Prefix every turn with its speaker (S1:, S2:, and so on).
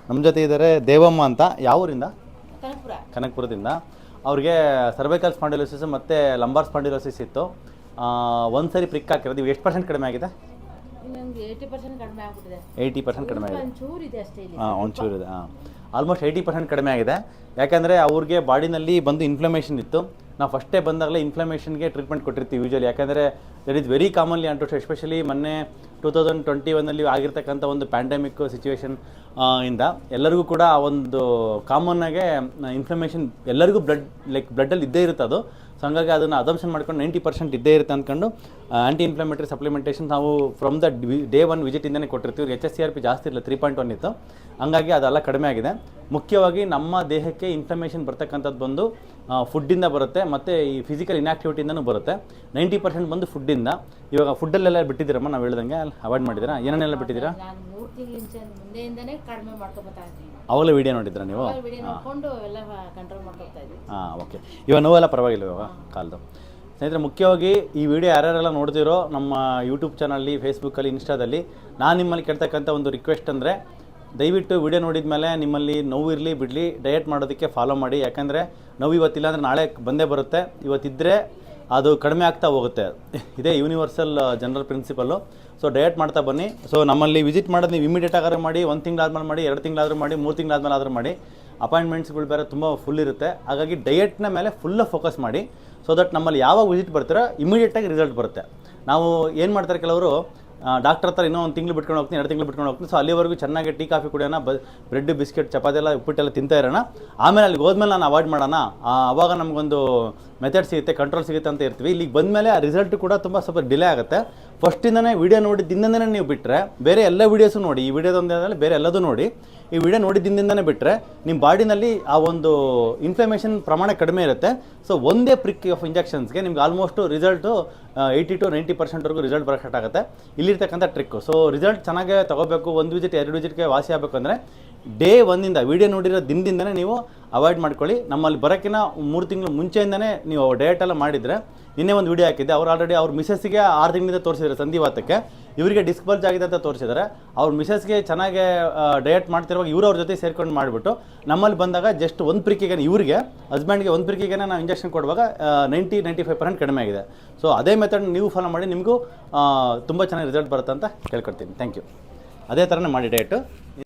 S1: ನಮ್ಮ ಜೊತೆ ಇದ್ದಾರೆ ದೇವಮ್ಮ ಅಂತ. ಯಾವ ಊರಿಂದ? ಕನಕಪುರದಿಂದ. ಅವ್ರಿಗೆ ಸರ್ವೈಕಲ್ ಸ್ಪಾಂಡಿಲೋಸಿಸ್ ಮತ್ತು ಲಂಬಾರ್ ಸ್ಪಾಂಡಿಲೋಸಿಸ್ ಇತ್ತು. ಒಂದು ಸರಿ ಪ್ರಿಕ್ ಹಾಕಿರೋದು. ಎಷ್ಟು ಪರ್ಸೆಂಟ್ ಕಡಿಮೆ ಆಗಿದೆ?
S2: 80% ಕಡಿಮೆ ಆಗ್ಬಿಟ್ಟಿದೆ.
S1: 80% ಕಡಿಮೆ ಆಗಿದೆ.
S2: ಒಂಚೂರು ಇದೆ ಅಷ್ಟೇ ಇಲ್ಲಿ.
S1: ಒಂಚೂರು ಇದೆ. ಆಲ್ಮೋಸ್ಟ್ 80% ಕಡಿಮೆ ಆಗಿದೆ. ಯಾಕಂದರೆ ಅವ್ರಿಗೆ ಬಾಡಿನಲ್ಲಿ ಬಂದು ಇನ್ಫ್ಲಮೇಷನ್ ಇತ್ತು. ನಾವು ಫಸ್ಟೇ ಬಂದಾಗಲೇ ಇನ್ಫ್ಲಮೇಷನ್ಗೆ ಟ್ರೀಟ್ಮೆಂಟ್ ಕೊಟ್ಟಿರ್ತೀವಿ ಯೂಶಲಿ. ಯಾಕಂದರೆ ದಟ್ ಈಸ್ ವೆರಿ ಕಾಮನ್ಲಿ ಅಂಟು ಎಸ್ಪೆಷಲಿ ಮೊನ್ನೆ 2021 ಆಗಿರ್ತಕ್ಕಂಥ ಒಂದು ಪ್ಯಾಂಡಮಿಕ್ ಸಿಚುವೇಶನ್ ಇಂದ ಎಲ್ಲರಿಗೂ ಕೂಡ ಒಂದು ಕಾಮನ್ನಾಗೆ ಇನ್ಫ್ಲಮೇಷನ್ ಎಲ್ಲರಿಗೂ ಬ್ಲಡ್ಡಲ್ಲಿ ಇದ್ದೇ ಇರುತ್ತೆ ಅದು. ಸೊ ಹಂಗಾಗಿ ಅದನ್ನು ಅಸಂಪ್ಷನ್ ಮಾಡ್ಕೊಂಡು 90% ಇದ್ದೇ ಇರುತ್ತೆ ಅಂದ್ಕೊಂಡು ಆ್ಯಂಟಿ ಇನ್ಫ್ಲಮೇಟರಿ ಸಪ್ಲಿಮೆಂಟೇಷನ್ ನಾವು ಫ್ರಮ್ ದ ಡೇ 1 ವಿಸಿಟಿಂದನೇ ಕೊಟ್ಟಿರ್ತೀವಿ. HSCRP ಜಾಸ್ತಿ ಇಲ್ಲ, 3.1 ಇತ್ತು. ಹಂಗಾಗಿ ಅದೆಲ್ಲ ಕಡಿಮೆ ಆಗಿದೆ. ಮುಖ್ಯವಾಗಿ ನಮ್ಮ ದೇಹಕ್ಕೆ ಇನ್ಫ್ಲಮೇಷನ್ ಬರ್ತಕ್ಕಂಥದ್ದು ಬಂದು ಫುಡ್ಡಿಂದ ಬರುತ್ತೆ ಮತ್ತು ಈ ಫಿಸಿಕಲ್ ಇನ್ಆಕ್ಟಿವಿಟಿಯಿಂದನೂ ಬರುತ್ತೆ. 90% ಬಂದು ಫುಡ್ಡಿಂದ. ಇವಾಗ ಫುಡ್ಡಲ್ಲೆಲ್ಲ ಬಿಟ್ಟಿದ್ದೀರಮ್ಮ, ನಾವು ಹೇಳ್ದಂಗೆ ಅವಾಯ್ಡ್ ಮಾಡಿದ್ದೀರಾ? ಏನೇನೆಲ್ಲ ಬಿಟ್ಟಿದ್ದೀರಾ?
S2: ನಾನು 3 ತಿಂಗಳಿಂದ ಮುಂದೆಯಿಂದನೇ ಕಡಿಮೆ ಮಾಡ್ಕೊಳ್ತಾ ಇದ್ದೀನಿ.
S1: ಅವಾಗಲೇ ವಿಡಿಯೋ ನೋಡಿದ್ರಾ ನೀವು?
S2: ವಿಡಿಯೋ ನೋಡ್ಕೊಂಡು ಎಲ್ಲ ಕಂಟ್ರೋಲ್ ಮಾಡ್ಕೊಳ್ತಾ ಇದ್ದೀನಿ.
S1: ಓಕೆ. ಇವಾಗ ನೋವೆಲ್ಲ ಪರವಾಗಿಲ್ಲ ಇವಾಗ ಕಾಲ್ದು? ಸ್ನೇಹಿತರೆ, ಮುಖ್ಯವಾಗಿ ಈ ವಿಡಿಯೋ ಯಾರ್ಯಾರೆಲ್ಲ ನೋಡ್ತಿರೋ ನಮ್ಮ ಯೂಟ್ಯೂಬ್ ಚಾನಲ್ಲಿ, ಫೇಸ್ಬುಕ್ಕಲ್ಲಿ, ಇನ್ಸ್ಟಾದಲ್ಲಿ ನಾನು ನಿಮ್ಮಲ್ಲಿ ಕೇಳ್ತಕ್ಕಂಥ ಒಂದು ರಿಕ್ವೆಸ್ಟ್ ಅಂದರೆ, ದಯವಿಟ್ಟು ವಿಡಿಯೋ ನೋಡಿದ ಮೇಲೆ ನಿಮ್ಮಲ್ಲಿ ನೋವು ಇರಲಿ ಬಿಡಲಿ ಡಯಟ್ ಮಾಡೋದಕ್ಕೆ ಫಾಲೋ ಮಾಡಿ. ಯಾಕಂದರೆ ನೋವು ಇವತ್ತಿಲ್ಲ ಅಂದರೆ ನಾಳೆ ಬಂದೇ ಬರುತ್ತೆ. ಇವತ್ತಿದ್ದರೆ ಅದು ಕಡಿಮೆ ಆಗ್ತಾ ಹೋಗುತ್ತೆ. ಇದೇ universal general principle. So diet ಮಾಡ್ತಾ ಬನ್ನಿ. ಸೊ ನಮ್ಮಲ್ಲಿ ವಿಸಿಟ್ ಮಾಡೋದು ನೀವು ಇಮಿಡಿಯೇಟ್ ಆಗಾದ್ರೂ ಮಾಡಿ, 1 ತಿಂಗಳಾದ್ಮೇಲೆ ಮಾಡಿ, 2 ತಿಂಗಳಾದ್ರೂ ಮಾಡಿ, 3 ತಿಂಗಳಾದ್ಮೇಲೆ ಆದರೂ ಮಾಡಿ. ಅಪಾಯಿಂಟ್ಮೆಂಟ್ಸ್ಗಳು ಬೇರೆ ತುಂಬ ಫುಲ್ ಇರುತ್ತೆ. ಹಾಗಾಗಿ ಡಯಟ್ನ ಮೇಲೆ ಫುಲ್ಲ ಫೋಕಸ್ ಮಾಡಿ. ಸೊ ದಟ್ ನಮ್ಮಲ್ಲಿ ಯಾವಾಗ ವಿಸಿಟ್ ಬರ್ತೀರೋ ಇಮಿಡಿಯೇಟಾಗಿ ರಿಸಲ್ಟ್ ಬರುತ್ತೆ. ನಾವು ಏನು ಮಾಡ್ತಾರೆ, ಕೆಲವರು ಡಾಕ್ಟರ್ ಹತ್ರ ಇನ್ನೂ 1 ತಿಂಗಳು ಬಿಟ್ಕೊಂಡು ಹೋಗ್ತೀನಿ, 2 ತಿಂಗಳು ಬಿಟ್ಕೊಂಡು ಹೋಗ್ತೀನಿ. ಸೊ ಅಲ್ಲಿವರೆಗೂ ಚೆನ್ನಾಗಿ ಟೀ ಕಾಫಿ ಕುಡಿಯೋಣ, ಬ್ರೆಡ್ ಬಿಸ್ಕೆಟ್ ಚಪಾತಿ ಎಲ್ಲ ಉಪ್ಪಿಟ್ಟೆಲ್ಲ ತಿಂತಾ ಇರೋಣ. ಆಮೇಲೆ ಅಲ್ಲಿಗೆ ಹೋದ್ಮೇಲೆ ನಾನು ಅವಾಯ್ಡ್ ಮಾಡೋಣ, ಆವಾಗ ನಮಗೊಂದು ಮೆಥಡ್ ಸಿಗುತ್ತೆ, ಕಂಟ್ರೋಲ್ ಸಿಗುತ್ತೆ ಅಂತ ಇರ್ತೀವಿ. ಇಲ್ಲಿಗೆ ಬಂದಮೇಲೆ ಆ ರಿಸಲ್ಟ್ ಕೂಡ ಸ್ವಲ್ಪ ಡಿಲೇ ಆಗುತ್ತೆ. ಫಸ್ಟಿಂದನೇ ವೀಡಿಯೋ ನೋಡಿದ್ದರಿಂದನೇ ನೀವು ಬಿಟ್ಟರೆ, ಬೇರೆ ಎಲ್ಲ ವೀಡಿಯೋಸು ನೋಡಿ, ಈ ವಿಡಿಯೋದೊಂದೇ ಬೇರೆ ಎಲ್ಲದೂ ನೋಡಿ, ಈ ವಿಡಿಯೋ ನೋಡಿದ್ದರಿಂದನೇ ಬಿಟ್ಟರೆ ನಿಮ್ಮ ಬಾಡಿನಲ್ಲಿ ಆ ಒಂದು ಇನ್ಫ್ಲಮೇಷನ್ ಪ್ರಮಾಣ ಕಡಿಮೆ ಇರುತ್ತೆ. ಸೊ ಒಂದೇ ಪ್ರಿಕ್ ಆಫ್ ಇಂಜೆಕ್ಷನ್ಸ್ಗೆ ನಿಮ್ಗೆ ಆಲ್ಮೋಸ್ಟು ರಿಸಲ್ಟು 80 to 90% ರಿಸಲ್ಟ್ ಬರೋಕ್ಕೆ ಸ್ಟಾರ್ಟ್ ಆಗುತ್ತೆ. ಇಲ್ಲಿರ್ತಕ್ಕಂಥ ಟ್ರಿಕ್ಕು. ಸೊ ರಿಸಲ್ಟ್ ಚೆನ್ನಾಗೇ ತೊಗೋಬೇಕು, 1 ವಿಸಿಟ್ 2 ವಿಸಿಟ್ಗೆ ವಾಸಿ ಆಗಬೇಕು ಅಂದರೆ ಡೇ 1 ವಿಡಿಯೋ ನೋಡಿರೋ ದಿನದಿಂದನೇ ನೀವು ಅವಾಯ್ಡ್ ಮಾಡ್ಕೊಳ್ಳಿ. ನಮ್ಮಲ್ಲಿ ಬರೋಕ್ಕಿಂತ 3 ತಿಂಗಳು ಮುಂಚೆಯಿಂದನೇ ನೀವು ಡಯಟೆಲ್ಲ ಮಾಡಿದರೆ, ನಿನ್ನೆ ಒಂದು ವಿಡಿಯೋ ಹಾಕಿದ್ದೆ, ಅವ್ರು ಆಲ್ರೆಡಿ ಅವ್ರ ಮಿಸಸ್ಸಿಗೆ 6 ತಿಂಗಳಿಂದ ತೋರಿಸಿದ್ದಾರೆ ಸಂಧಿವಾತಕ್ಕೆ. ಇವರಿಗೆ ಡಿಸ್ಕ್ ಬಲ್ಜ್ ಆಗಿದೆ ಅಂತ ತೋರಿಸಿದ್ದಾರೆ. ಅವ್ರ ಮಿಸಸ್ಗೆ ಚೆನ್ನಾಗಿ ಡಯಟ್ ಮಾಡ್ತಿರುವಾಗ ಇವರು ಅವ್ರ ಜೊತೆ ಸೇರ್ಕೊಂಡು ಮಾಡಿಬಿಟ್ಟು ನಮ್ಮಲ್ಲಿ ಬಂದಾಗ ಜಸ್ಟ್ 1 ಪ್ರಿಕ್ಕಿಗೆ, ಇವರಿಗೆ ಹಸ್ಬೆಂಡ್ಗೆ 1 ಪ್ರಿಕ್ಕಿಗೆ ನಾವು ಇಂಜೆಕ್ಷನ್ ಕೊಡುವಾಗ 90-95% ಕಡಿಮೆ ಆಗಿದೆ. ಸೊ ಅದೇ ಮೆಥಡ್ ನೀವು ಫಾಲೋ ಮಾಡಿ, ನಿಮಗೂ ತುಂಬ ಚೆನ್ನಾಗಿ ರಿಸಲ್ಟ್ ಬರುತ್ತೆ ಅಂತ ಕೇಳ್ಕೊಡ್ತೀನಿ. Thank you. ಅದೇ ಥರನೇ ಮಾಡಿ ಡಯಟು.